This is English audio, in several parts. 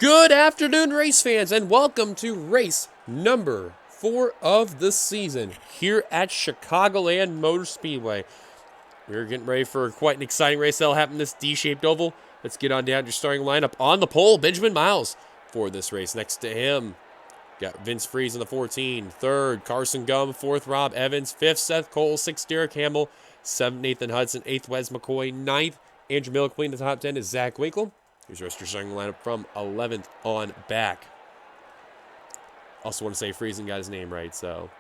Good afternoon, race fans, and welcome to race number 4 of the season here at Chicagoland Motor Speedway. We're getting ready for quite an exciting race that'll happen in this D-shaped oval. Let's get on down to your starting lineup. On the pole, Benjamin Miles for this race. Next to him, got Vince Freeze in the 14. Third, Carson Gum. Fourth, Rob Evans. Fifth, Seth Cole. Sixth, Derek Hamill. Seventh, Nathan Hudson. Eighth, Wes McCoy. Ninth, Andrew Milliqueen. In the top 10 is Zach Winkle. Here's the rest of your starting lineup from 11th on back. Also want to say Friesen got his name right, so.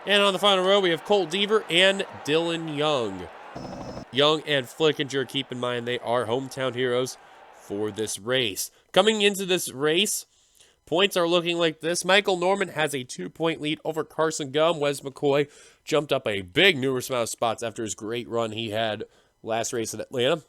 And on the final row, we have Colt Deaver and Dylan Young. Young and Flickinger, keep in mind they are hometown heroes for this race. Coming into this race, points are looking like this. Michael Norman has a 2-point lead over Carson Gum. Wes McCoy jumped up a big numerous amount of spots after his great run he had last race at Atlanta.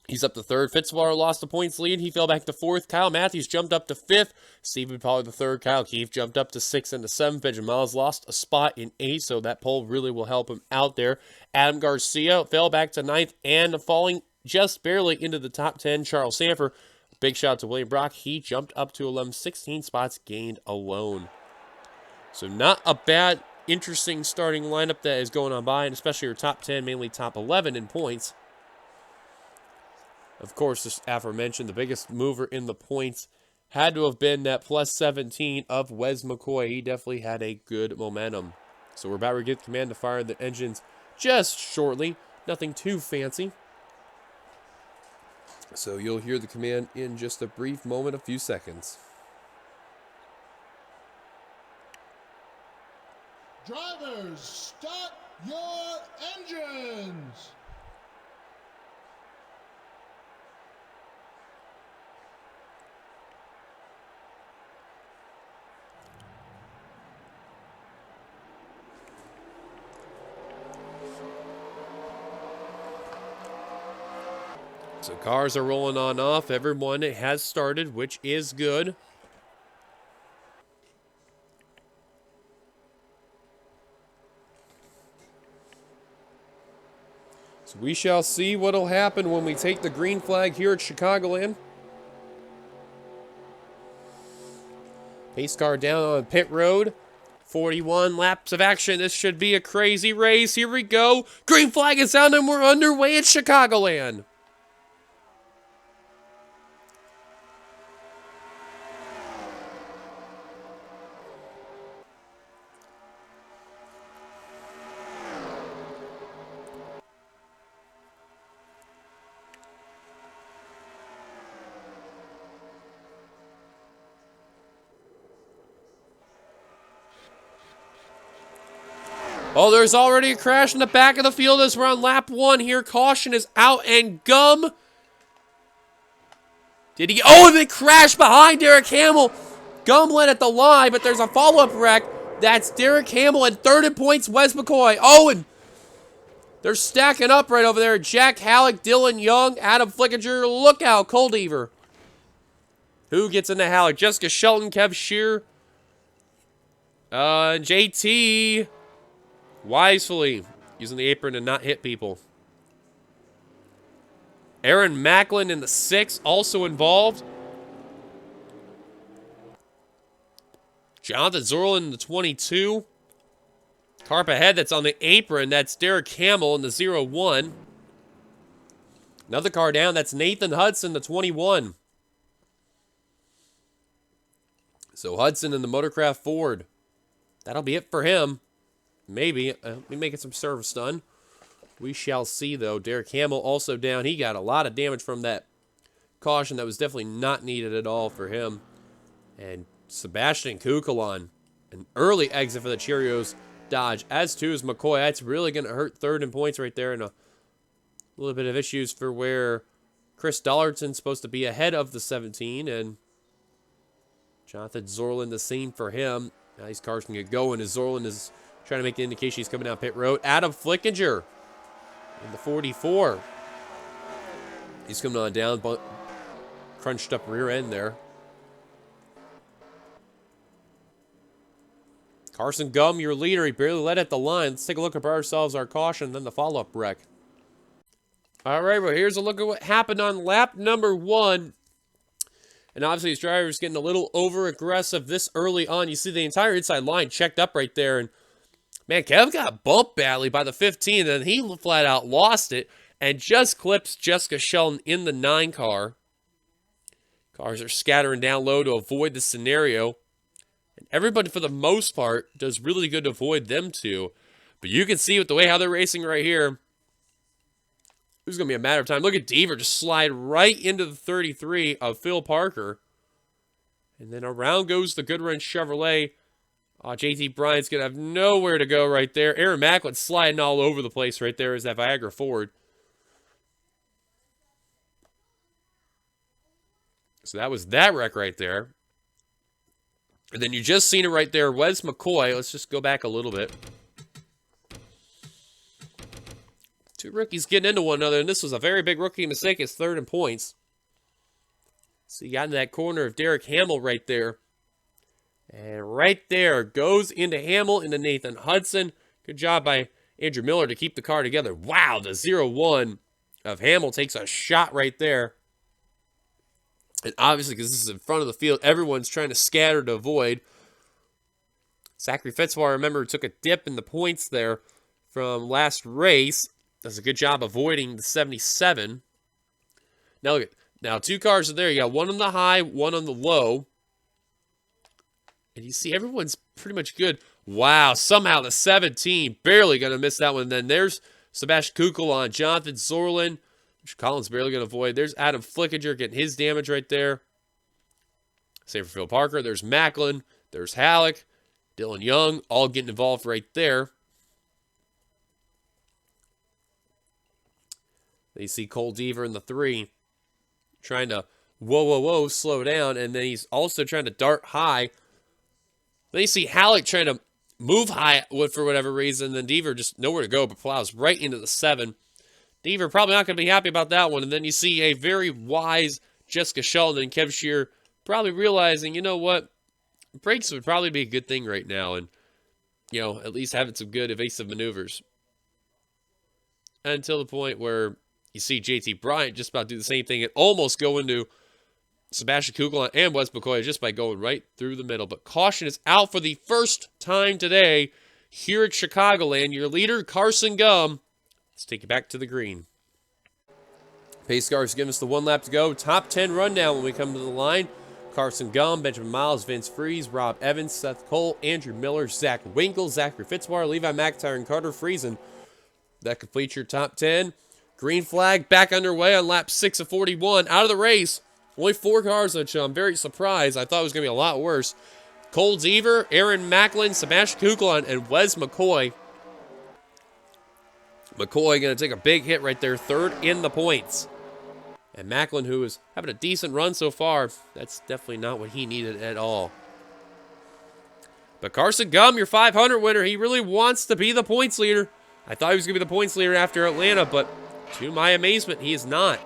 He's up to third. Fitzwater lost the points lead. He fell back to fourth. Kyle Matthews jumped up to fifth. Stephen Pollard the third. Kyle Keefe jumped up to sixth and to seventh. Benjamin Miles lost a spot in eighth, so that pole really will help him out there. Adam Garcia fell back to ninth and falling just barely into the top 10. Charles Sanford, big shout out to William Brock. He jumped up to 11, 16 spots gained alone. So not a bad, interesting starting lineup that is going on by, and especially your top 10, mainly top 11 in points. Of course, as aforementioned, the biggest mover in the points had to have been that plus 17 of Wes McCoy. He definitely had a good momentum. So we're about to get command to fire the engines just shortly. Nothing too fancy. So you'll hear the command in just a brief moment, a few seconds. Drivers, start your engines! So cars are rolling on off. Everyone has started, which is good. So we shall see what will happen when we take the green flag here at Chicagoland. Pace car down on pit road. 41 laps of action. This should be a crazy race. Here we go. Green flag is down and we're underway at Chicagoland. Oh, there's already a crash in the back of the field as we're on lap 1 here. Caution is out, and Gum. Did he? Oh, they crashed behind Derek Hamill. Gum led at the line, but there's a follow-up wreck. That's Derek Hamill, and third in points, Wes McCoy. Oh, and they're stacking up right over there. Jack Halleck, Dylan Young, Adam Flickinger. Look out, Colt Deaver. Who gets into Halleck? Jessica Shelton, Kev Shear. JT. Wisely using the apron to not hit people. Aaron Macklin in the 6, also involved. Jonathan Zorlin in the 22. Car up ahead that's on the apron. That's Derek Hamill in the 0-1. Another car down. That's Nathan Hudson, the 21. So Hudson in the Motorcraft Ford. That'll be it for him. Maybe. Be making some service done. We shall see, though. Derek Hamill also down. He got a lot of damage from that caution that was definitely not needed at all for him. And Sebastian Kukulon, an early exit for the Cheerios Dodge. As too is McCoy. That's really going to hurt third in points right there. And a little bit of issues for where Chris Dollardson's supposed to be ahead of the 17. And Jonathan Zorlin, the same for him. Now these cars can get going as Zorlin is trying to make the indication he's coming down pit road. Adam Flickinger in the 44. He's coming on down, but crunched up rear end there. Carson Gum, your leader. He barely led at the line. Let's take a look at ourselves, our caution, then the follow-up wreck. All right, well, here's a look at what happened on lap number 1. And obviously, his driver's getting a little over-aggressive this early on. You see the entire inside line checked up right there. And, man, Kev got bumped badly by the 15, and he flat out lost it and just clips Jessica Shelton in the 9 car. Cars are scattering down low to avoid the scenario. And everybody, for the most part, does really good to avoid them two. But you can see with the way how they're racing right here, it's going to be a matter of time. Look at Deaver just slide right into the 33 of Phil Parker. And then around goes the Good Run Chevrolet. JT Bryant's going to have nowhere to go right there. Aaron Macklin sliding all over the place right there as that Viagra Ford. So that was that wreck right there. And then you just seen it right there. Wes McCoy. Let's just go back a little bit. Two rookies getting into one another, and this was a very big rookie mistake. It's third in points. So you got into that corner of Derek Hamill right there. And right there goes into Hamill, into Nathan Hudson. Good job by Andrew Miller to keep the car together. Wow, the 0-1 of Hamill takes a shot right there. And obviously, because this is in front of the field, everyone's trying to scatter to avoid. Zachary Fitzwater, remember, took a dip in the points there from last race. Does a good job avoiding the 77. Now look at, now 2 cars are there. You got one on the high, one on the low. And you see everyone's pretty much good. Wow, somehow the 17 barely going to miss that one. And then there's Sebastian Kukul on Jonathan Zorlin, which Colin's barely going to avoid. There's Adam Flickinger getting his damage right there. Same for Phil Parker. There's Macklin. There's Halleck. Dylan Young all getting involved right there. Then you see Cole Deaver in the 3 trying to whoa, slow down. And then he's also trying to dart high. Then you see Halleck trying to move high for whatever reason. Then Deaver just nowhere to go but plows right into the 7. Deaver probably not going to be happy about that one. And then you see a very wise Jessica Shelton and Kev Shear probably realizing, you know what? Brakes would probably be a good thing right now. And, you know, at least having some good evasive maneuvers. Until the point where you see JT Bryant just about do the same thing and almost go into Sebastian Kukul and Wes McCoy just by going right through the middle. But caution is out for the first time today here at Chicagoland. Your leader, Carson Gum. Let's take you back to the green. Pace cars giving us the 1 lap to go. Top 10 rundown when we come to the line. Carson Gum, Benjamin Miles, Vince Freeze, Rob Evans, Seth Cole, Andrew Miller, Zach Winkle, Zachary Fitzwater, Levi McIntyre, and Carter Friesen. That completes your top 10. Green flag back underway on lap 6 of 41. Out of the race. Only 4 cars, which I'm very surprised. I thought it was going to be a lot worse. Cole Deaver, Aaron Macklin, Sebastian Kukul, and Wes McCoy. McCoy going to take a big hit right there. 3rd in the points. And Macklin, who is having a decent run so far, that's definitely not what he needed at all. But Carson Gum, your 500 winner, he really wants to be the points leader. I thought he was going to be the points leader after Atlanta, but to my amazement, he is not.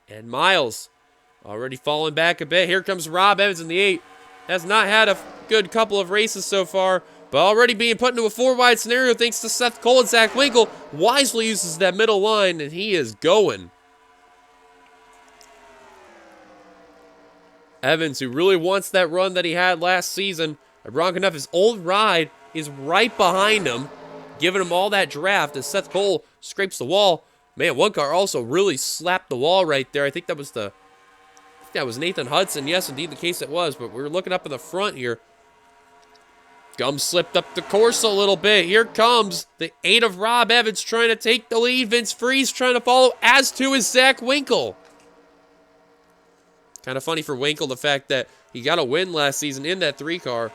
And Miles already falling back a bit. Here comes Rob Evans in the 8. Has not had a good couple of races so far, but already being put into a 4-wide scenario thanks to Seth Cole and Zach Winkle. Wisely uses that middle line, and he is going. Evans, who really wants that run that he had last season. Ironic enough, his old ride is right behind him, giving him all that draft as Seth Cole scrapes the wall. Man, one car also really slapped the wall right there. I think that was Nathan Hudson. Yes, indeed, the case it was, but we're looking up in the front here. Gum slipped up the course a little bit. Here comes the 8 of Rob Evans trying to take the lead. Vince Freeze trying to follow, as to is Zach Winkle. Kind of funny for Winkle, the fact that he got a win last season in that 3 car.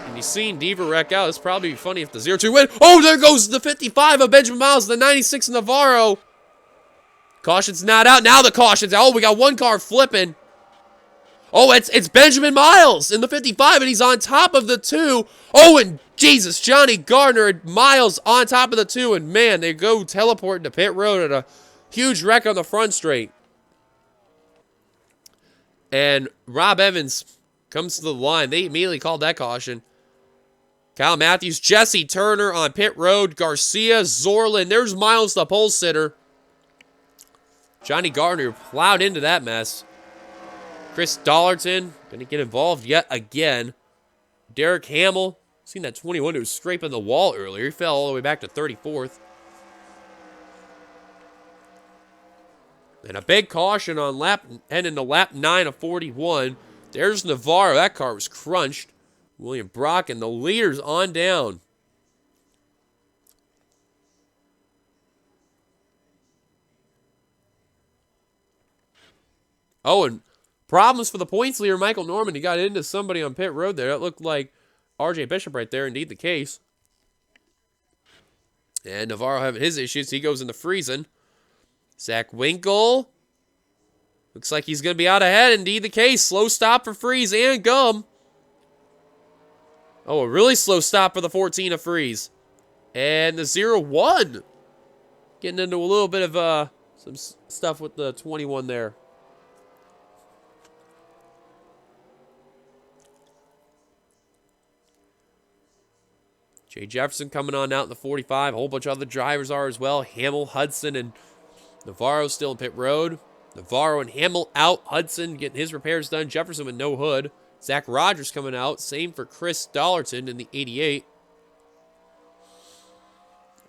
And you've seen Deaver wreck out. It's probably funny if the 0-2 win. Oh, there goes the 55 of Benjamin Miles, the 96 Navarro. Caution's not out. Now the caution's out. Oh, we got one car flipping. Oh, it's Benjamin Miles in the 55, and he's on top of the 2. Oh, and Jesus, Johnny Gardner and Miles on top of the 2. And, man, they go teleporting to pit road at a huge wreck on the front straight. And Rob Evans comes to the line. They immediately called that caution. Kyle Matthews, Jesse Turner on pit road. Garcia, Zorlin. There's Miles, the pole sitter. Johnny Gardner plowed into that mess. Chris Dollarton going to get involved yet again. Derek Hamill. Seen that 21 who was scraping the wall earlier. He fell all the way back to 34th. And a big caution on heading to lap 9 of 41. There's Navarro. That car was crunched. William Brock and the leaders on down. Oh, and problems for the points leader, Michael Norman. He got into somebody on pit road there. That looked like R.J. Bishop right there. Indeed the case. And Navarro having his issues. He goes into freezing. Zach Winkle. Looks like he's going to be out ahead. Indeed the case. Slow stop for Freeze and Gum. Oh, a really slow stop for the 14 of Freeze. And the 0-1. Getting into a little bit of some stuff with the 21 there. Jay Jefferson coming on out in the 45. A whole bunch of other drivers are as well. Hamill, Hudson, and Navarro still in pit road. Navarro and Hamill out. Hudson getting his repairs done. Jefferson with no hood. Zach Rogers coming out. Same for Chris Dollarton in the 88.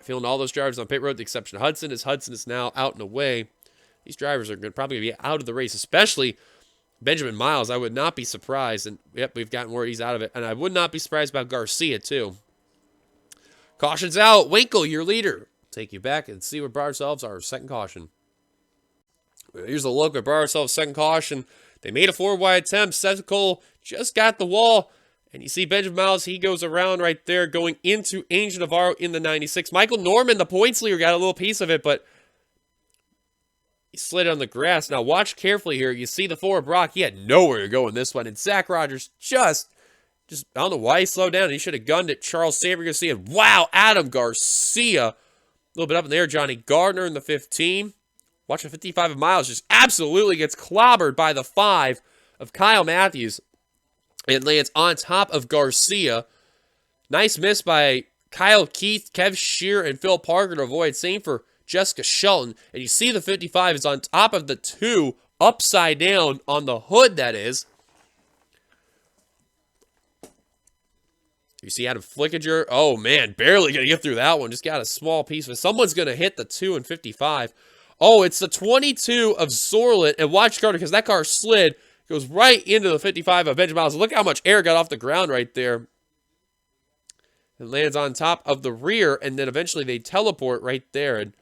Feeling all those drivers on pit road, with the exception of Hudson, as Hudson is now out and away. These drivers are probably going to be out of the race, especially Benjamin Miles. I would not be surprised. And yep, we've gotten word he's out of it. And I would not be surprised about Garcia, too. Caution's out. Winkle, your leader. Take you back and see what brought ourselves our second caution. Here's a look. We brought ourselves second caution. They made a four-wide attempt. Seth Cole just got the wall. And you see Benjamin Miles, he goes around right there going into Angel Navarro in the 96. Michael Norman, the points leader, got a little piece of it, but he slid on the grass. Now watch carefully here. You see the forward Brock. He had nowhere to go in this one. And Zach Rogers just I don't know why he slowed down. He should have gunned it. Charles Saber Garcia. Wow, Adam Garcia. A little bit up in there. Johnny Gardner in the 15. Watch the 55 of Miles. Just absolutely gets clobbered by the 5 of Kyle Matthews. It lands on top of Garcia. Nice miss by Kyle Keith, Kev Shear, and Phil Parker to avoid. Same for Jessica Shelton. And you see the 55 is on top of the 2, upside down on the hood, that is. You see Adam Flickinger. Oh, man, barely going to get through that one. Just got a small piece of it. Someone's going to hit the 2 and 55. Oh, it's the 22 of Zorlet. And watch Carter, because that car slid. Goes right into the 55 of Benjamin Miles. Look how much air got off the ground right there. It lands on top of the rear, and then eventually they teleport right there. And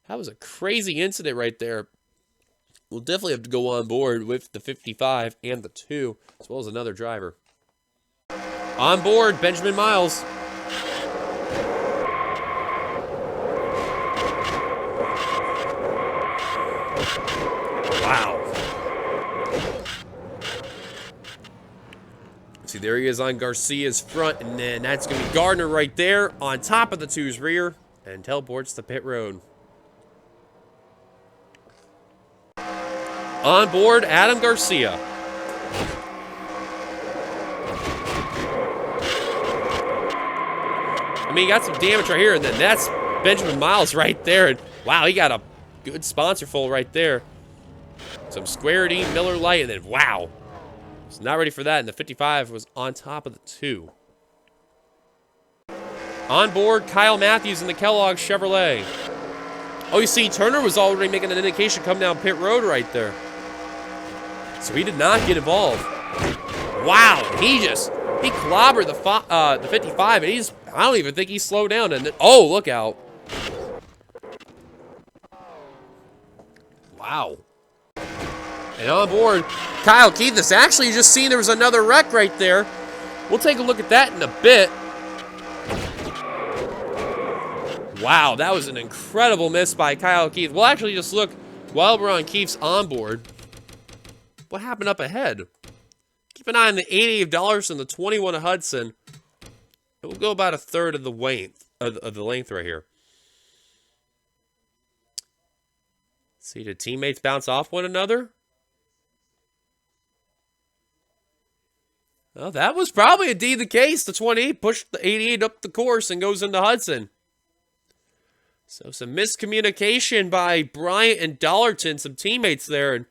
that was a crazy incident right there. We'll definitely have to go on board with the 55 and the 2, as well as another driver. On board, Benjamin Miles. Wow. See, there he is on Garcia's front, and then that's going to be Gardner right there on top of the 2's rear, and teleports to pit road. On board, Adam Garcia. I mean, he got some damage right here, and then that's Benjamin Miles right there. And wow, he got a good sponsor full right there. Some Square D, Miller Lite, and then wow. Was not ready for that, and the 55 was on top of the 2. On board, Kyle Matthews in the Kellogg Chevrolet. Oh, you see, Turner was already making an indication come down pit road right there. So he did not get involved. Wow, he clobbered the 55, and I don't even think he slowed down. And then, oh, look out. Wow. And on board, Kyle Keithis. Actually, you just seen there was another wreck right there. We'll take a look at that in a bit. Wow, that was an incredible miss by Kyle Keith. We'll actually just look while we're on Keith's onboard. What happened up ahead? Keep an eye on the $88 and the 21 of Hudson. It will go about a third of the length right here. See, did teammates bounce off one another? Well, that was probably indeed the case. The 28 pushed the 88 up the course and goes into Hudson. So some miscommunication by Bryant and Dollarton, some teammates there. And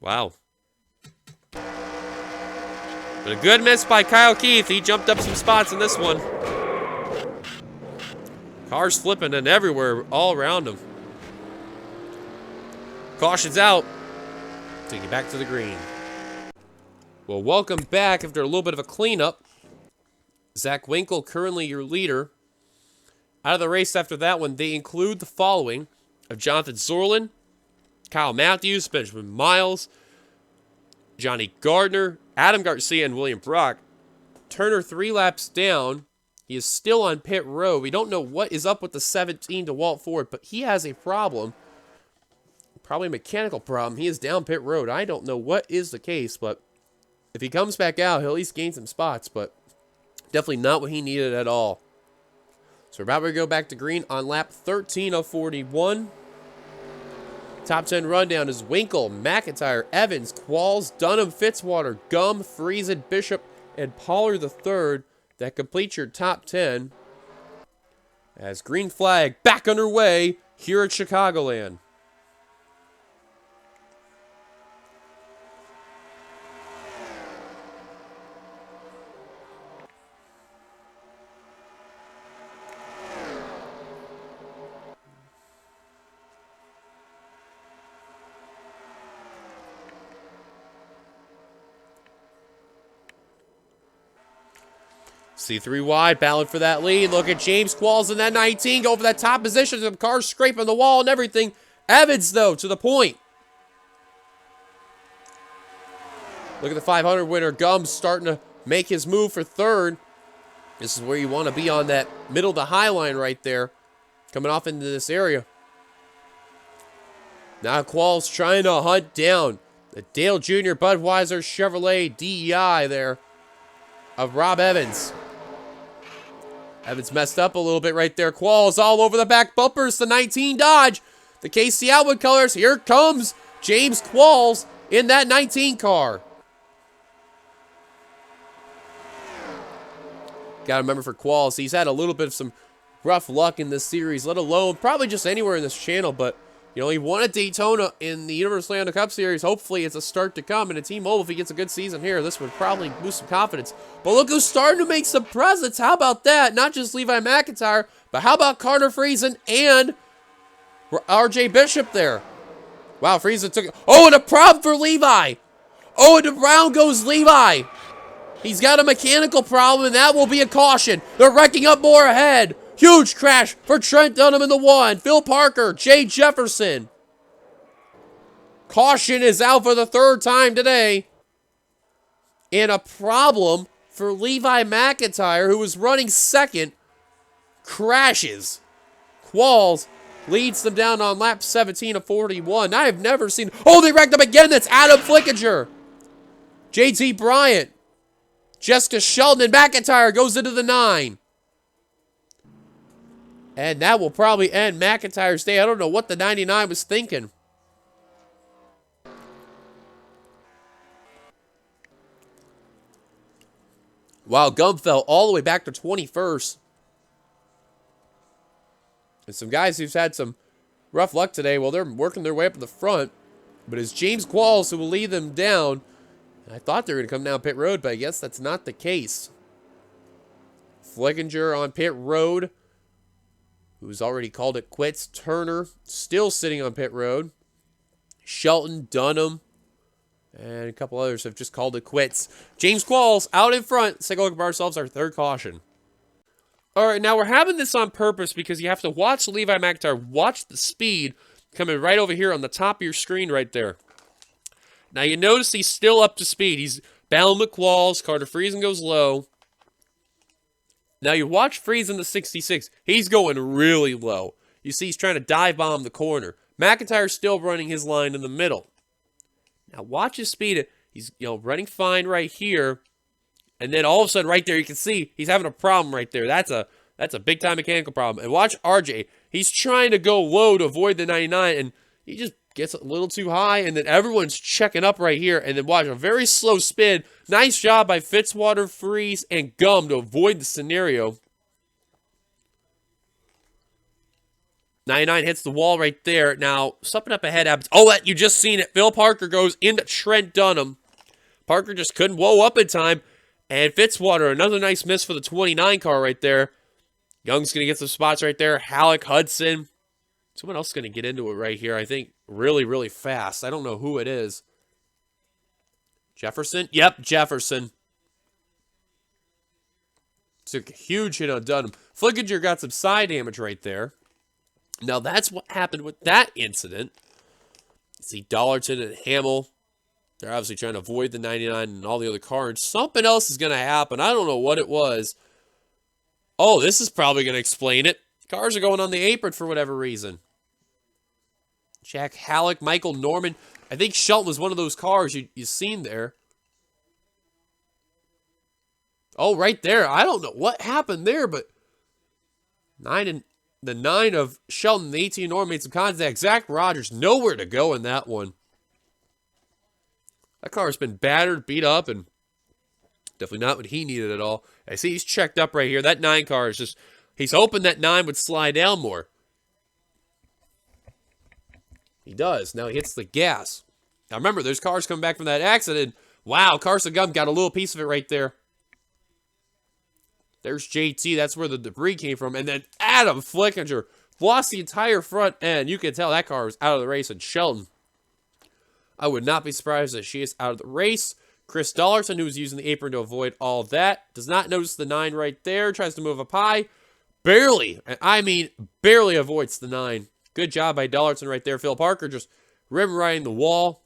wow. But a good miss by Kyle Keith. He jumped up some spots in this one. Cars flipping and everywhere, all around him. Caution's out. Take it back to the green. Well, welcome back after a little bit of a cleanup. Zach Winkle, currently your leader. Out of the race after that one, they include the following of Jonathan Zorlin, Kyle Matthews, Benjamin Miles, Johnny Gardner, Adam Garcia, and William Brock. Turner 3 laps down. He is still on pit road. We don't know what is up with the 17 to Walt Ford, but he has a problem. Probably a mechanical problem. He is down pit road. I don't know what is the case, but if he comes back out, he'll at least gain some spots, but definitely not what he needed at all. So we're about to go back to green on lap 13 of 41. Top 10 rundown is Winkle, McIntyre, Evans, Qualls, Dunham, Fitzwater, Gum, Friesen, Bishop, and Pollard III. That completes your top 10. As green flag back underway here at Chicagoland. C3 wide, battling for that lead. Look at James Qualls in that 19. Go for that top position. Some cars scraping the wall and everything. Evans, though, to the point. Look at the 500 winner. Gums starting to make his move for third. This is where you want to be on that middle to high line right there. Coming off into this area. Now Qualls trying to hunt down the Dale Jr. Budweiser Chevrolet DEI there of Rob Evans. Evans messed up a little bit right there. Qualls all over the back bumpers. The 19 Dodge. The KC Outwood colors. Here comes James Qualls in that 19 car. Got to remember for Qualls, he's had a little bit of some rough luck in this series, let alone probably just anywhere in this channel. But, you know, he won at Daytona in the Universal Land Cup Series. Hopefully it's a start to come. And a T-Mobile, if he gets a good season here, this would probably boost some confidence. But look who's starting to make some presents. How about that? Not just Levi McIntyre, but how about Carter Friesen and RJ Bishop there? Wow, Friesen took it. Oh, and a problem for Levi. Oh, and around goes Levi. He's got a mechanical problem, and that will be a caution. They're wrecking up more ahead. Huge crash for Trent Dunham in the 1. Phil Parker, Jay Jefferson. Caution is out for the 3rd time today. And a problem for Levi McIntyre, who was running 2nd, crashes. Qualls leads them down on lap 17 of 41. I have never seen... Oh, they wrecked up again. That's Adam Flickinger. JT Bryant. Jessica Sheldon and McIntyre goes into the 9. And that will probably end McIntyre's day. I don't know what the 99 was thinking. Wow, Gum fell all the way back to 21st. And some guys who've had some rough luck today, well, they're working their way up to the front. But it's James Qualls who will lead them down. I thought they were going to come down pit road, but I guess that's not the case. Flickinger on pit road, who's already called it quits. Turner still sitting on pit road. Shelton, Dunham, and a couple others have just called it quits. James Qualls out in front. Let's take a look at ourselves, our 3rd caution. All right, now we're having this on purpose because you have to watch Levi McIntyre. Watch the speed coming right over here on the top of your screen right there. Now, you notice he's still up to speed. He's battling with Qualls. Carter Friesen goes low. Now, you watch Friesen the 66. He's going really low. You see he's trying to dive bomb the corner. McIntyre's still running his line in the middle. Now, watch his speed. He's, running fine right here. And then all of a sudden, right there, you can see he's having a problem right there. That's a big-time mechanical problem. And watch RJ. He's trying to go low to avoid the 99, and he just gets a little too high, and then everyone's checking up right here, and then watch a very slow spin. Nice job by Fitzwater, Freeze, and Gum to avoid the scenario. 99 hits the wall right there. Now, something up ahead happens. Oh, you just seen it. Phil Parker goes into Trent Dunham. Parker just couldn't whoa up in time. And Fitzwater, another nice miss for the 29 car right there. Young's going to get some spots right there. Halleck, Hudson. Someone else is going to get into it right here, I think, really, really fast. I don't know who it is. Jefferson? Yep, Jefferson. Took a huge hit on Dunham. Flickinger got some side damage right there. Now, that's what happened with that incident. See Dollarton and Hamill. They're obviously trying to avoid the 99 and all the other cars. Something else is going to happen. I don't know what it was. Oh, this is probably going to explain it. Cars are going on the apron for whatever reason. Jack Halleck, Michael Norman. I think Shelton was one of those cars you seen there. Oh, right there. I don't know what happened there, but the 9 of Shelton, the 18 Norman made some contact. Zach Rogers, nowhere to go in that one. That car's been battered, beat up, and definitely not what he needed at all. I see he's checked up right here. That 9 car is just, he's hoping that 9 would slide down more. He does. Now he hits the gas. Now remember, there's cars coming back from that accident. Wow, Carson Gum got a little piece of it right there. There's JT. That's where the debris came from. And then Adam Flickinger lost the entire front end. You can tell that car was out of the race. And Shelton, I would not be surprised that she is out of the race. Chris Dollarton, who's using the apron to avoid all that, does not notice the 9 right there. Tries to move up high. Barely, I mean barely avoids the 9. Good job by Dollarton right there. Phil Parker just rim riding the wall.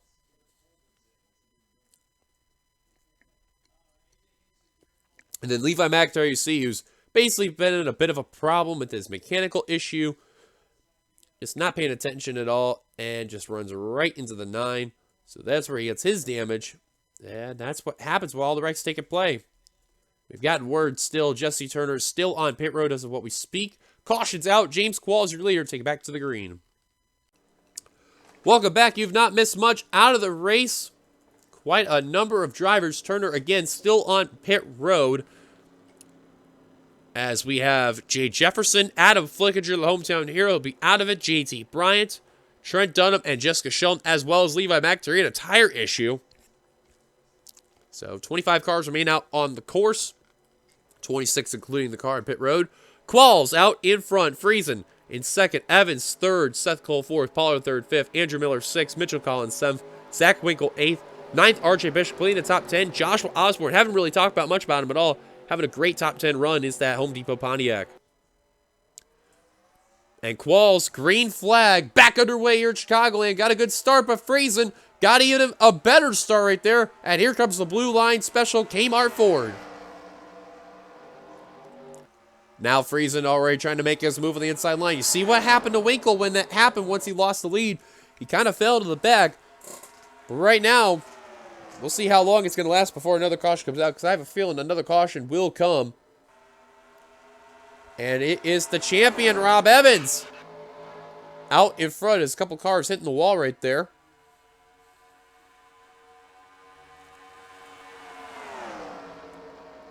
And then Levi McIntyre, you see, who's basically been in a bit of a problem with his mechanical issue. Just not paying attention at all and just runs right into the 9. So that's where he gets his damage. And that's what happens while all the wrecks take play. We've gotten word still. Jesse Turner is still on pit road as of what we speak. Caution's out. James Qualls, your leader. Take it back to the green. Welcome back. You've not missed much out of the race. Quite a number of drivers. Turner, again, still on pit road. As we have Jay Jefferson, Adam Flickinger, the hometown hero, will be out of it. JT Bryant, Trent Dunham, and Jessica Shelton, as well as Levi McIntyre. He had a tire issue. So 25 cars remain out on the course. 26 including the car in pit road. Qualls out in front. Friesen in second. Evans third. Seth Cole fourth. Pollard third. Fifth. Andrew Miller sixth. Mitchell Collins seventh. Zach Winkle eighth. Ninth, RJ Bishop completing the top 10. Joshua Osborne, haven't really talked about much about him at all. Having a great top 10 run is that Home Depot Pontiac. And Qualls, green flag, back underway here at Chicagoland. Got a good start, but Friesen got even a better start right there. And here comes the blue line special, Kmart Ford. Now Friesen already trying to make his move on the inside line. You see what happened to Winkle when that happened once he lost the lead. He kind of fell to the back. But right now, we'll see how long it's going to last before another caution comes out, because I have a feeling another caution will come. And it is the champion, Rob Evans. Out in front. There's a couple cars hitting the wall right there.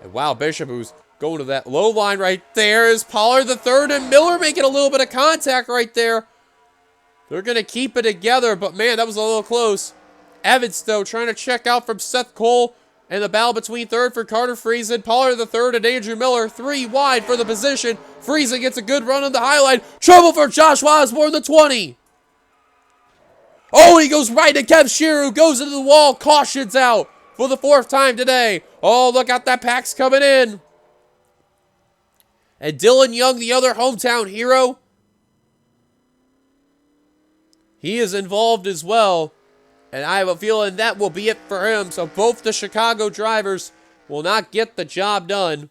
And wow, Bishop, who's going to that low line right there, is Pollard the third, and Miller making a little bit of contact right there. They're going to keep it together, but man, that was a little close. Evans, though, trying to check out from Seth Cole. And the battle between third for Carter Friesen. Pollard the third and Andrew Miller. 3 wide for the position. Friesen gets a good run on the highline. Trouble for Josh Osborne, the 20. Oh, he goes right to Kev Shearer, who goes into the wall. Caution's out for the 4th time today. Oh, look out, that pack's coming in. And Dylan Young, the other hometown hero, he is involved as well. And I have a feeling that will be it for him. So both the Chicago drivers will not get the job done.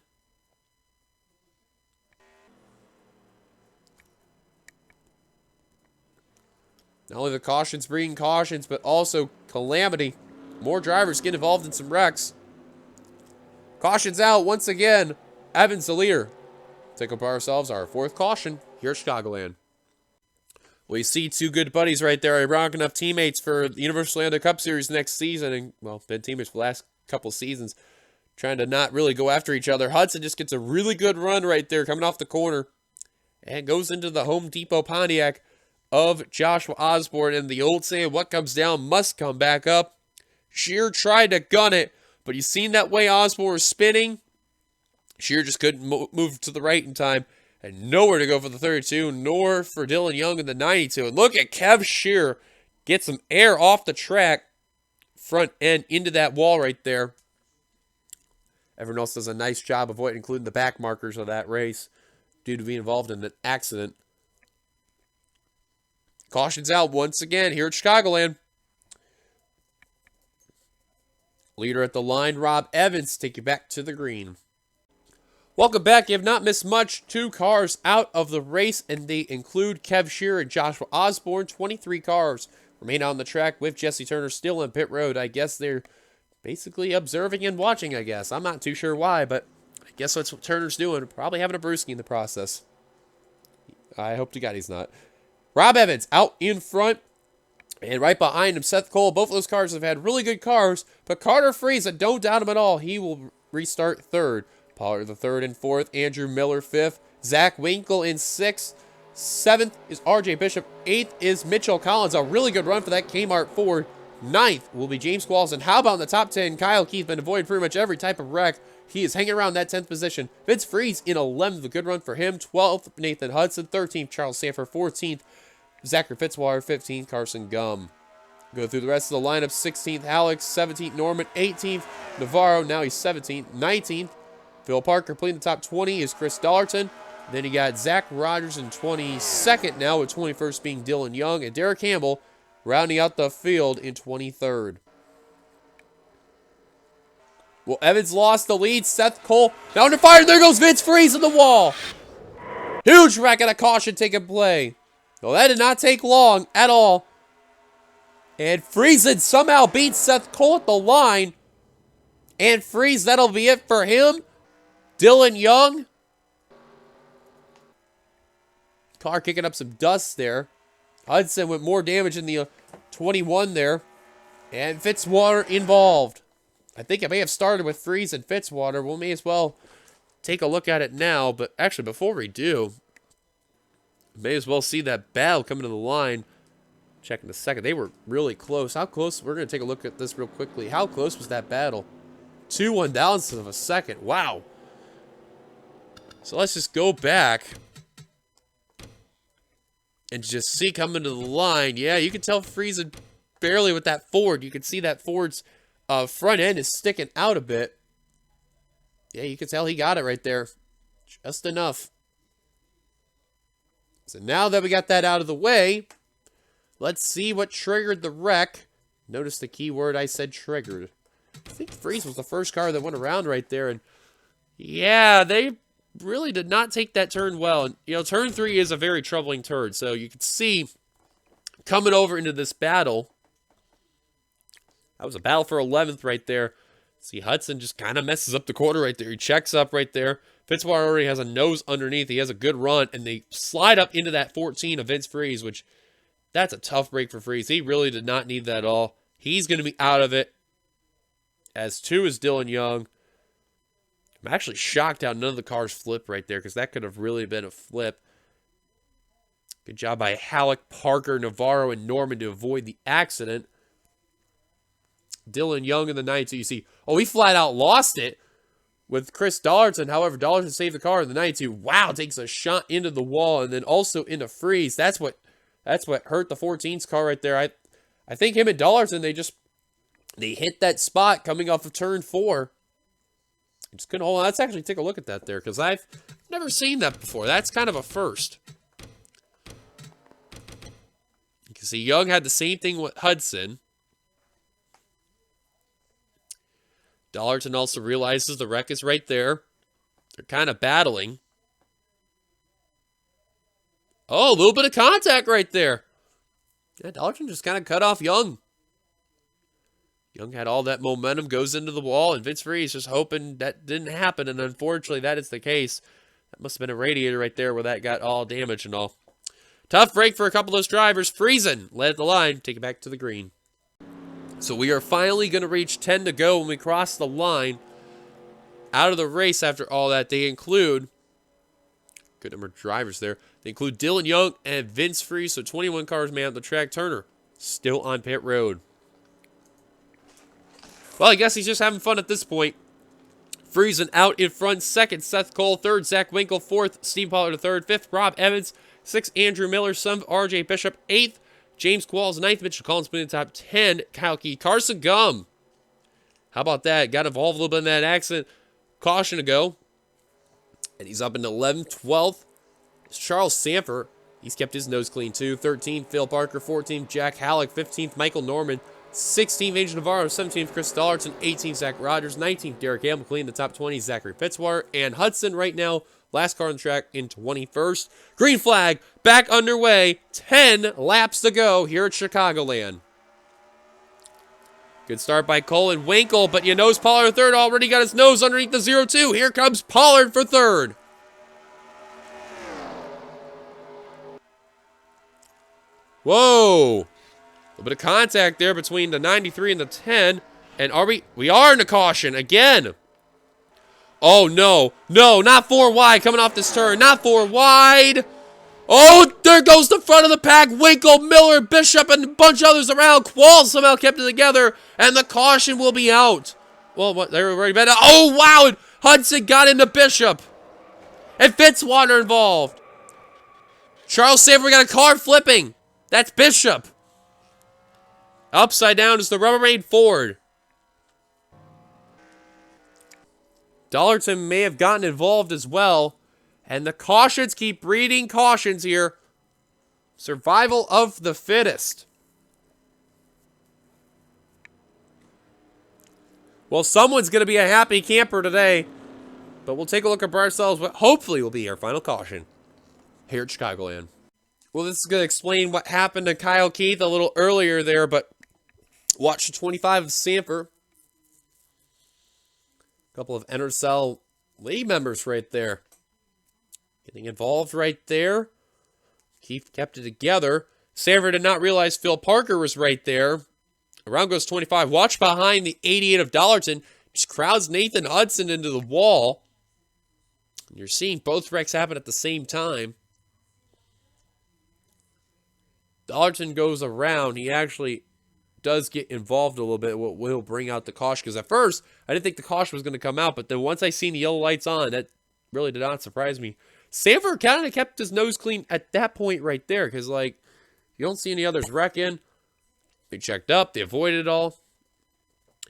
Not only the cautions bringing cautions, but also calamity. More drivers get involved in some wrecks. Cautions out once again. Evans the leader. Take up ourselves our 4th caution here at Chicagoland. We see two good buddies right there, ironic enough teammates for the Universal Orlando Cup Series next season, and, well, been teammates for the last couple seasons, trying to not really go after each other. Hudson just gets a really good run right there, coming off the corner, and goes into the Home Depot Pontiac of Joshua Osborne, and the old saying, what comes down must come back up. Shear tried to gun it, but you seen that way Osborne was spinning? Shear just couldn't move to the right in time. And nowhere to go for the 32, nor for Dylan Young in the 92. And look at Kev Shear get some air off the track, front end into that wall right there. Everyone else does a nice job avoiding, including the back markers of that race, due to being involved in an accident. Caution's out once again here at Chicagoland. Leader at the line, Rob Evans, take you back to the green. Welcome back. You have not missed much. 2 cars out of the race, and they include Kev Shear and Joshua Osborne. 23 cars remain on the track with Jesse Turner still in pit road. I guess they're basically observing and watching, I guess. I'm not too sure why, but I guess that's what Turner's doing. Probably having a brewski in the process. I hope to God he's not. Rob Evans out in front, and right behind him, Seth Cole. Both of those cars have had really good cars, but Carter Friesen, don't doubt him at all. He will restart third. Pollard the third and fourth. Andrew Miller fifth. Zach Winkle in sixth. Seventh is RJ Bishop. Eighth is Mitchell Collins. A really good run for that Kmart Ford. Ninth will be James Qualls. And how about in the top 10? Kyle Keith been avoiding pretty much every type of wreck. He is hanging around that 10th position. Vince Freeze in 11th. A good run for him. 12th, Nathan Hudson. 13th, Charles Sanford. 14th, Zachary Fitzwater. 15th, Carson Gum. Go through the rest of the lineup. 16th, Alex. 17th, Norman. 18th, Navarro. Now he's 17th. 19th, Phil Parker. Playing the top 20 is Chris Dollarton. Then you got Zach Rogers in 22nd now, with 21st being Dylan Young. And Derek Campbell rounding out the field in 23rd. Well, Evans lost the lead. Seth Cole now under fire. There goes Vince Freeze in the wall. Huge wreck and a caution taking play. Well, that did not take long at all. And Friesen somehow beats Seth Cole at the line. And Freeze, that'll be it for him. Dylan Young. Car kicking up some dust there. Hudson with more damage in the 21 there. And Fitzwater involved. I think it may have started with Freeze and Fitzwater. We may as well take a look at it now. But actually, before we do, may as well see that battle coming to the line. Check in a second. They were really close. How close? We're going to take a look at this real quickly. How close was that battle? 2 1/1000 of a second. Wow. So let's just go back and just see coming to the line. Yeah, you can tell Friesen barely with that Ford. You can see that Ford's front end is sticking out a bit. Yeah, you can tell he got it right there. Just enough. So now that we got that out of the way, let's see what triggered the wreck. Notice the key word I said triggered. I think Freeze was the first car that went around right there. And yeah, they really did not take that turn well. And, you know, turn 3 is a very troubling turn. So you can see coming over into this battle. That was a battle for 11th right there. See, Hudson just kind of messes up the quarter right there. He checks up right there. Fitzwater already has a nose underneath. He has a good run. And they slide up into that 14 of Vince Freeze, which that's a tough break for Freeze. He really did not need that at all. He's going to be out of it. As 2 is Dylan Young. I'm actually shocked how none of the cars flip right there, because that could have really been a flip. Good job by Halleck, Parker, Navarro, and Norman to avoid the accident. Dylan Young in the 92. You see, oh, he flat out lost it with Chris Dollarton. However, Dollarton saved the car in the 92. Wow, takes a shot into the wall and then also into Freeze. That's what hurt the 14's car right there. I think him and Dollarton, they hit that spot coming off of turn 4. I just couldn't hold on. Let's actually take a look at that there, because I've never seen that before. That's kind of a first. You can see Young had the same thing with Hudson. Dollarton also realizes the wreck is right there. They're kind of battling. Oh, a little bit of contact right there. Yeah, Dollarton just kind of cut off Young. Young had all that momentum, goes into the wall, and Vince Freeze just hoping that didn't happen, and unfortunately that is the case. That must have been a radiator right there where that got all damaged and all. Tough break for a couple of those drivers. Friesen led the line. Take it back to the green. So we are finally going to reach 10 to go when we cross the line. Out of the race after all that, they include, good number of drivers there. They include Dylan Young and Vince Friese. So 21 cars man on the track. Turner still on pit road. Well, I guess he's just having fun at this point. Friesen out in front. Second, Seth Cole. Third, Zach Winkle. Fourth, Steve Pollard. Third. Fifth, Rob Evans. Sixth, Andrew Miller. Seventh, RJ Bishop. Eighth, James Qualls. Ninth, Mitchell Collins. Putting in the top 10, Kyle Key. Carson Gum. How about that? Got involved a little bit in that accident. Caution to go. And he's up in 11th. 12th, Charles Sanford. He's kept his nose clean too. 13th, Phil Parker. 14th, Jack Halleck. 15th, Michael Norman. 16th, Angel Navarro. 17th, Chris Dollarton. 18th, Zach Rogers. 19th, Derek Hamel. Clean the top 20, Zachary Fitzwater. And Hudson right now, last car on the track in 21st. Green flag, back underway. 10 laps to go here at Chicagoland. Good start by Cole and Winkle, but you know Pollard third already got his nose underneath the 0-2. Here comes Pollard for third. Whoa. A little bit of contact there between the 93 and the 10. And we are in a caution again. Oh, no. No, not 4 wide coming off this turn. Not 4 wide. Oh, there goes the front of the pack. Winkle, Miller, Bishop, and a bunch of others around. Qualls somehow kept it together, and the caution will be out. Well, what, they were already been out. Oh, wow, and Hudson got into Bishop. And Fitzwater involved. Charles Sanford got a car flipping. That's Bishop. Upside down is the Rubbermaid Ford. Dollarton may have gotten involved as well. And the cautions keep breeding cautions here. Survival of the fittest. Well, someone's going to be a happy camper today. But we'll take a look at ourselves. What hopefully will be our final caution here at Chicagoland. Well, this is going to explain what happened to Kyle Keith a little earlier there. But watch the 25 of Sanford. A couple of NNSCRA league members right there. Getting involved right there. Keith kept it together. Sanford did not realize Phil Parker was right there. Around goes 25. Watch behind the 88 of Dollarton. Just crowds Nathan Hudson into the wall. And you're seeing both wrecks happen at the same time. Dollarton goes around. He actually does get involved a little bit. What will bring out the caution. Because at first, I didn't think the caution was going to come out. But then once I seen the yellow lights on, that really did not surprise me. Sanford kind of kept his nose clean at that point right there. Because, like, you don't see any others wrecking. They checked up. They avoided it all.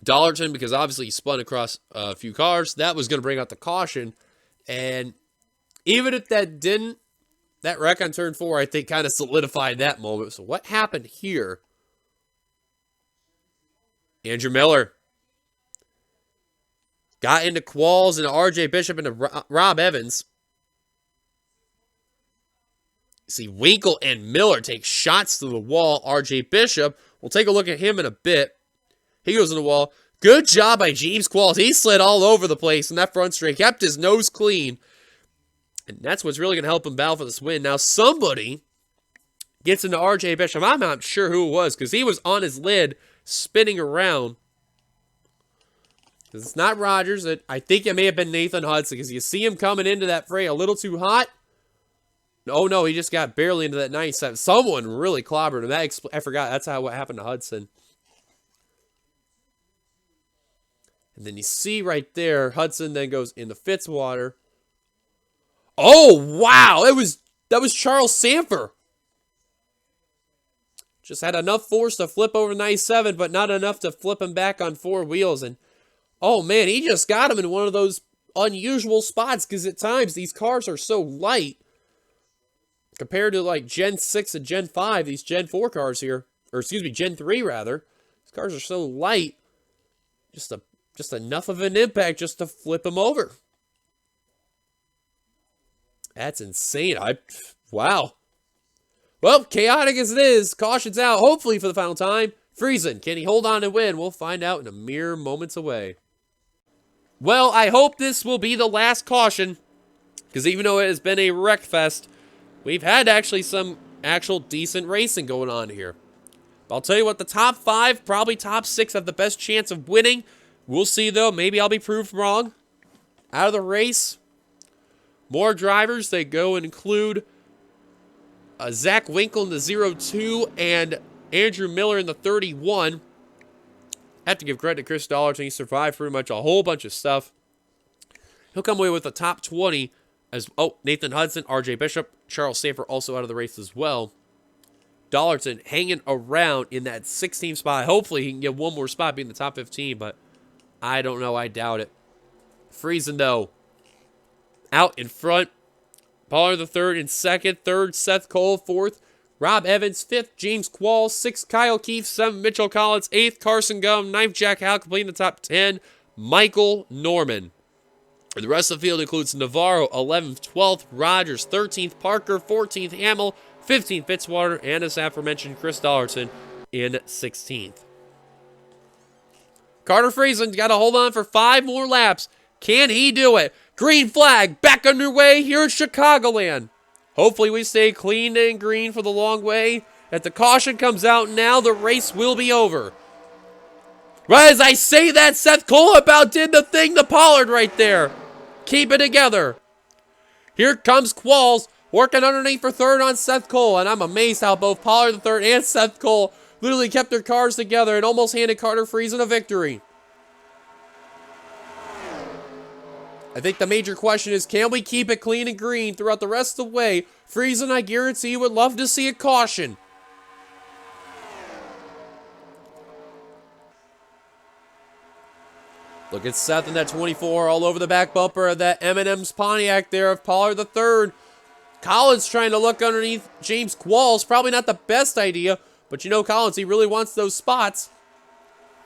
Dollarton, because obviously he spun across a few cars. That was going to bring out the caution. And even if that didn't, that wreck on turn 4, I think, kind of solidified that moment. So what happened here? Andrew Miller got into Qualls and RJ Bishop and Rob Evans. See, Winkle and Miller take shots to the wall. RJ Bishop, we'll take a look at him in a bit. He goes in the wall. Good job by James Qualls. He slid all over the place in that front straight. Kept his nose clean. And that's what's really going to help him battle for this win. Now, somebody gets into RJ Bishop. I'm not sure who it was because he was on his lid spinning around. Because it's not Rogers. I think it may have been Nathan Hudson because you see him coming into that fray a little too hot. Oh, no, he just got barely into that 97. Someone really clobbered him. I forgot. That's what happened to Hudson. And then you see right there, Hudson then goes into Fitzwater. Oh, wow. That was Charles Sanford. Just had enough force to flip over 97, but not enough to flip him back on 4 wheels. And, oh, man, he just got him in one of those unusual spots because at times these cars are so light. Compared to like Gen 6 and Gen 5, these Gen 4 cars here, or excuse me, Gen 3 rather, these cars are so light, just enough of an impact just to flip them over. That's insane. Wow. Well, chaotic as it is, caution's out, hopefully for the final time. Friesen, can he hold on and win? We'll find out in a mere moments away. Well, I hope this will be the last caution, because even though it has been a wreck fest, we've had actually some actual decent racing going on here. But I'll tell you what, the top 5, probably top 6 have the best chance of winning. We'll see, though. Maybe I'll be proved wrong. Out of the race, more drivers. They go and include Zach Winkle in the 02 and Andrew Miller in the 31. Have to give credit to Chris Dollarton. He survived pretty much a whole bunch of stuff. He'll come away with the top 20 as, Nathan Hudson, RJ Bishop, Charles Sanford also out of the race as well. Dollarton hanging around in that 16th spot. Hopefully he can get one more spot being the top 15, but I don't know. I doubt it. Friesen, though, out in front. Pollard the third in second. Third, Seth Cole. Fourth, Rob Evans. Fifth, James Qualls. Sixth, Kyle Keefe. Seventh, Mitchell Collins. Eighth, Carson Gum. Ninth, Jack Howe, completing the top 10. Michael Norman. The rest of the field includes Navarro, 11th, 12th, Rogers, 13th, Parker, 14th, Hamill, 15th, Fitzwater, and as aforementioned, Chris Dollarton in 16th. Carter Friesen got to hold on for 5 more laps. Can he do it? Green flag back underway here at Chicagoland. Hopefully we stay clean and green for the long way. If the caution comes out now, the race will be over. Right as I say that, Seth Cole about did the thing to Pollard right there. Keep it together. Here comes Qualls working underneath for third on Seth Cole, and I'm amazed how both Pollard the third and Seth Cole literally kept their cars together and almost handed Carter Friesen a victory. I think the major question is, can we keep it clean and green throughout the rest of the way? Friesen, I guarantee you, would love to see a caution. Look at Seth in that 24 all over the back bumper of that M&M's Pontiac there of Pollard the third. Collins trying to look underneath James Qualls. Probably not the best idea, but you know Collins, he really wants those spots.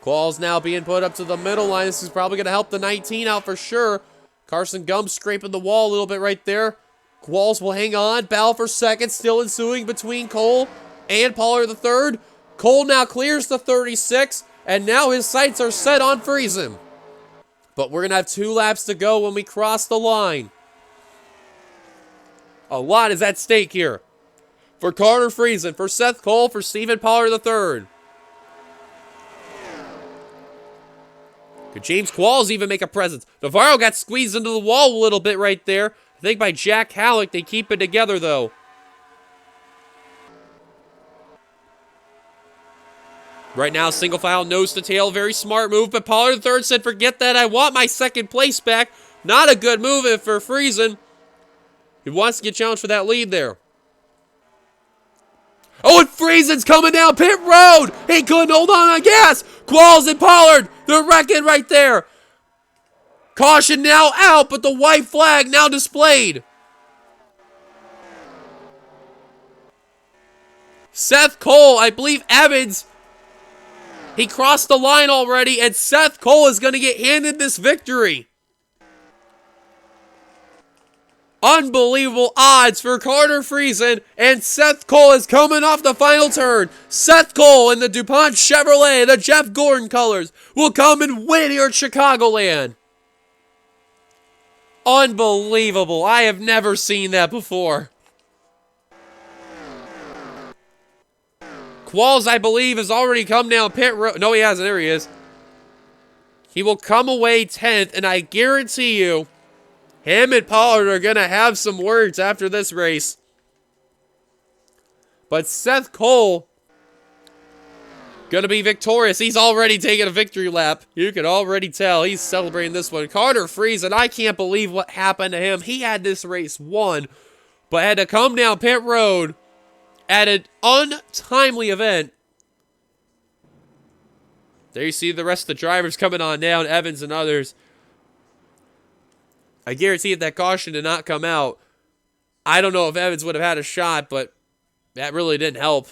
Qualls now being put up to the middle line. This is probably going to help the 19 out for sure. Carson Gum scraping the wall a little bit right there. Qualls will hang on. Battle for second still ensuing between Cole and Pollard the third. Cole now clears the 36, and now his sights are set on Friesen. But we're going to have 2 laps to go when we cross the line. A lot is at stake here. For Carter Friesen, for Seth Cole, for Stephen Pollard III. Could James Qualls even make a presence? Navarro got squeezed into the wall a little bit right there. I think by Jack Halleck, they keep it together though. Right now, single file, nose to tail, very smart move, but Pollard III said, forget that, I want my second place back. Not a good move for Friesen. He wants to get challenged for that lead there. Oh, and Friesen's coming down pit road. He couldn't hold on gas. Qualls and Pollard, they're wrecking right there. Caution now out, but the white flag now displayed. Seth Cole, I believe Evans, he crossed the line already, and Seth Cole is going to get handed this victory. Unbelievable odds for Carter Friesen, and Seth Cole is coming off the final turn. Seth Cole in the DuPont Chevrolet, the Jeff Gordon colors, will come and win here at Chicagoland. Unbelievable. I have never seen that before. Qualls, I believe, has already come down pit road. No, he hasn't. There he is. He will come away 10th, and I guarantee you, him and Pollard are going to have some words after this race. But Seth Cole, going to be victorious. He's already taking a victory lap. You can already tell he's celebrating this one. Carter Friesen, I can't believe what happened to him. He had this race won, but had to come down pit road at an untimely event. There you see the rest of the drivers coming on down, Evans and others. I guarantee if that caution did not come out, I don't know if Evans would have had a shot, but that really didn't help.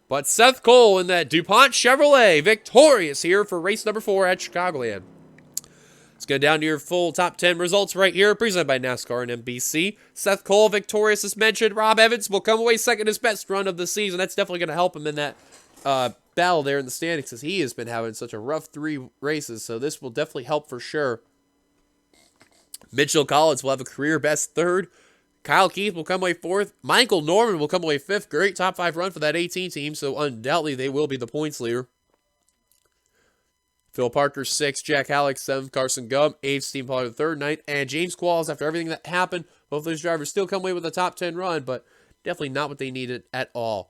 But Seth Cole in that DuPont Chevrolet, victorious here for race number 4 at Chicagoland. Let's go down to your full top 10 results right here, presented by NASCAR and NBC. Seth Cole victorious as mentioned. Rob Evans will come away second, his best run of the season. That's definitely going to help him in that battle there in the standings, because he has been having such a rough 3 races, so this will definitely help for sure. Mitchell Collins will have a career best third. Kyle Keith will come away fourth. Michael Norman will come away fifth. Great top 5 run for that 18 team, so undoubtedly they will be the points leader. Phil Parker, 6th. Jack Halleck, 7th. Carson Gubb, 8th. Steve Pollard, 3rd night. And James Qualls, after everything that happened, both those drivers still come away with a top 10 run, but definitely not what they needed at all.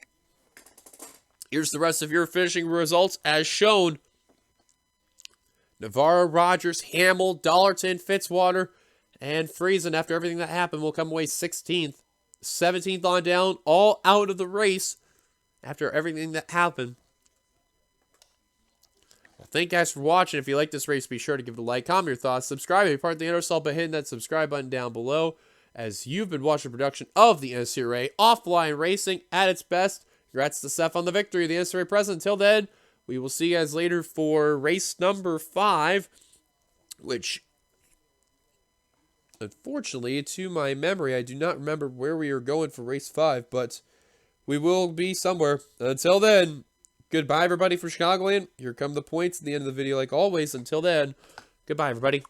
Here's the rest of your finishing results as shown. Navarro, Rogers, Hamill, Dollarton, Fitzwater, and Friesen, after everything that happened, will come away 16th. 17th on down, all out of the race after everything that happened. Well, thank you guys for watching. If you like this race, be sure to give it a like, comment your thoughts, subscribe if you're part of the NRSL by hitting that subscribe button down below, as you've been watching a production of the NNSCRA offline racing at its best. Congrats to Seth on the victory, the NNSCRA president. Until then, we will see you guys later for race number 5, which, unfortunately, to my memory, I do not remember where we are going for race 5, but we will be somewhere. Until then, goodbye, everybody, from Chicagoland. Here come the points at the end of the video, like always. Until then, goodbye, everybody.